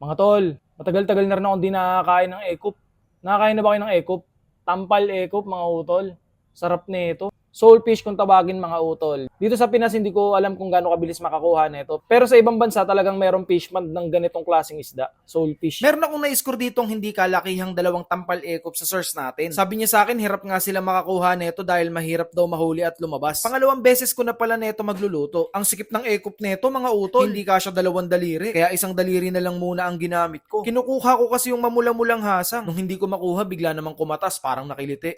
Mga tol, matagal-tagal na rin akong di nakakain ng ekop. Nakakain na ba kayo ng ekop? Tampal ekop, mga utol. Sarap nito. Soulfish kung tawagin, mga utol. Dito sa Pinas, hindi ko alam kung gaano kabilis makakuha nito. Pero sa ibang bansa, talagang merong fish pond ng ganitong klaseng isda. Soulfish. Meron akong na-score ditong hindi kalakihang dalawang tampal ekop sa source natin. Sabi niya sa akin, hirap nga sila makakuha neto dahil mahirap daw mahuli at lumabas. Pangalawang beses ko na pala neto magluluto. Ang sikip ng ekop neto, mga utol, hindi kasya dalawang daliri. Kaya isang daliri na lang muna ang ginamit ko. Kinukuha ko kasi yung mamula-mulang hasang. Nung hindi ko makuha, bigla namang kumatas, parang nakiliti.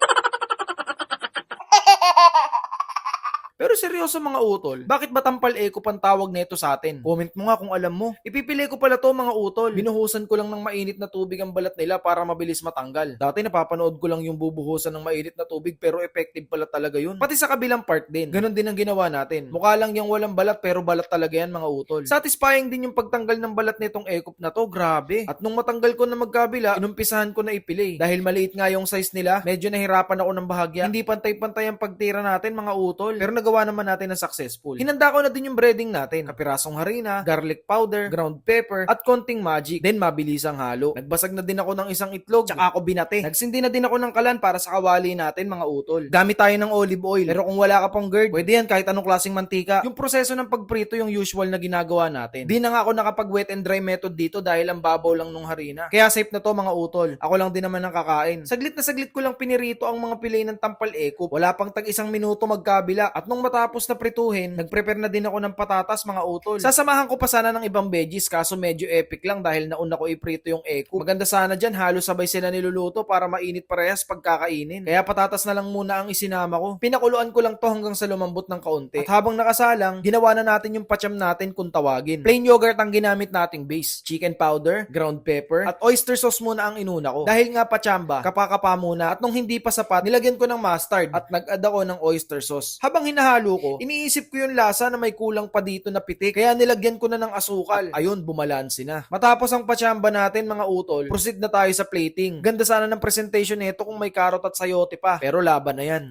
Pero seryoso, mga utol, bakit ba tampal ekop ang tawag nito sa atin? Comment mo nga kung alam mo. Ipipili ko pala to, mga utol. Binuhusan ko lang ng mainit na tubig ang balat nila para mabilis matanggal. Dati napapanood ko lang yung bubuhusan ng mainit na tubig pero effective pala talaga yun. Pati sa kabilang part din. Ganon din ang ginawa natin. Mukha lang yung walang balat pero balat talaga yan, mga utol. Satisfying din yung pagtanggal ng balat nitong ekop na to, grabe. At nung matanggal ko na magkabila, inumpisahan ko na ipili. Dahil maliit nga yung size nila, medyo nahirapan ako ng bahagya. Hindi pantay-pantay ang pagtira natin, mga utol. Pero nagawa naman natin na successful. Hinanda ko na din yung breading natin. Kapirasong harina, garlic powder, ground pepper, at konting magic. Then mabilis ang halo. Nagbasag na din ako ng isang itlog, tsaka ako binate. Nagsindi na din ako ng kalan para sa kawali natin, mga utol. Gamit tayo ng olive oil. Pero kung wala ka pang GERD, pwede yan kahit anong klaseng mantika. Yung proseso ng pagprito yung usual na ginagawa natin. Di na nga ako nakapag wet and dry method dito dahil ang babaw lang nung harina. Kaya safe na to, mga utol. Ako lang din naman ang kakain. Saglit na saglit ko lang pinirito ang mga pilay ng tampal ekop. Wala pang tag isang minuto magkabila. At nung matapos na prituhin, nag-prepare na din ako ng patatas, mga utol. Sasamahan ko pa sana ng ibang veggies kaso medyo epic lang dahil nauna ko iprito yung ekop. Maganda sana dyan, halos sabay sila niluluto para mainit parehas pagkakainin. Kaya patatas na lang muna ang isinama ko. Pinakuluan ko lang to hanggang sa lumambot ng kaunti. At habang nakasalang, ginawa na natin yung pacham natin kung tawagin. Plain yogurt ang ginamit nating base. Chicken powder, ground pepper, at oyster sauce muna ang inuna ko. Dahil nga pachamba, kapakapa muna at nung hindi pa sapat, nilagyan ko ng mustard at nag-add ako ng oyster sauce. Habang hinahalo ko, iniisip ko yung lasa na may kulang pa dito na pitik, kaya nilagyan ko na ng asukal. At ayun, bumalansi na. Matapos ang pachamba natin, mga utol, proceed na tayo sa plating. Ganda sana ng presentation nito kung may carrot at sayote pa, pero laban na yan.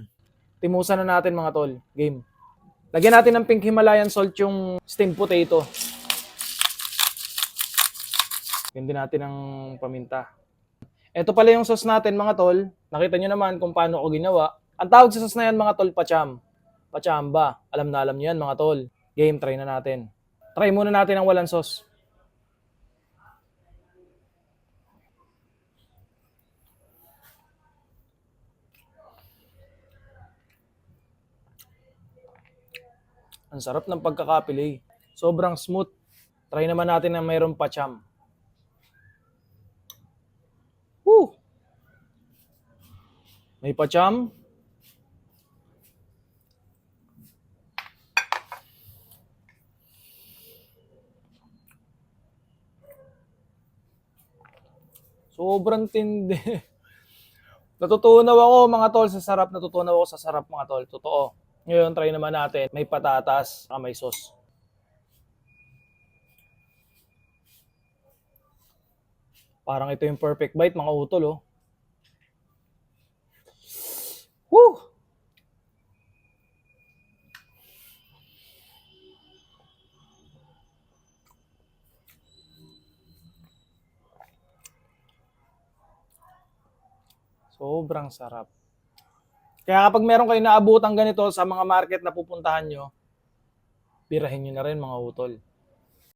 Timusan na natin, mga tol. Game. Lagyan natin ng pink Himalayan salt yung steamed potato. Lagyan din natin ng paminta. Ito pala yung sauce natin, mga tol. Nakita nyo naman kung paano ko ginawa. Ang tawag sa sauce na yan, mga tol, pacham. Pachamba. Alam na alam nyo yan, mga tol. Game, try na natin. Try muna natin ang walang sauce. Ang sarap ng pagkakapili. Sobrang smooth. Try naman natin na mayroong pacham. Woo! May pacham. Sobrang tindi. Natutunaw ako, mga tol, sa sarap. Natutunaw ako sa sarap, mga tol. Totoo. Ngayon, try naman natin. May patatas, may sauce. Parang ito yung perfect bite, mga utol, oh. Woo! Sobrang sarap. Kaya kapag meron kayo naabutang ganito sa mga market na pupuntahan nyo, birahin nyo na rin, mga utol.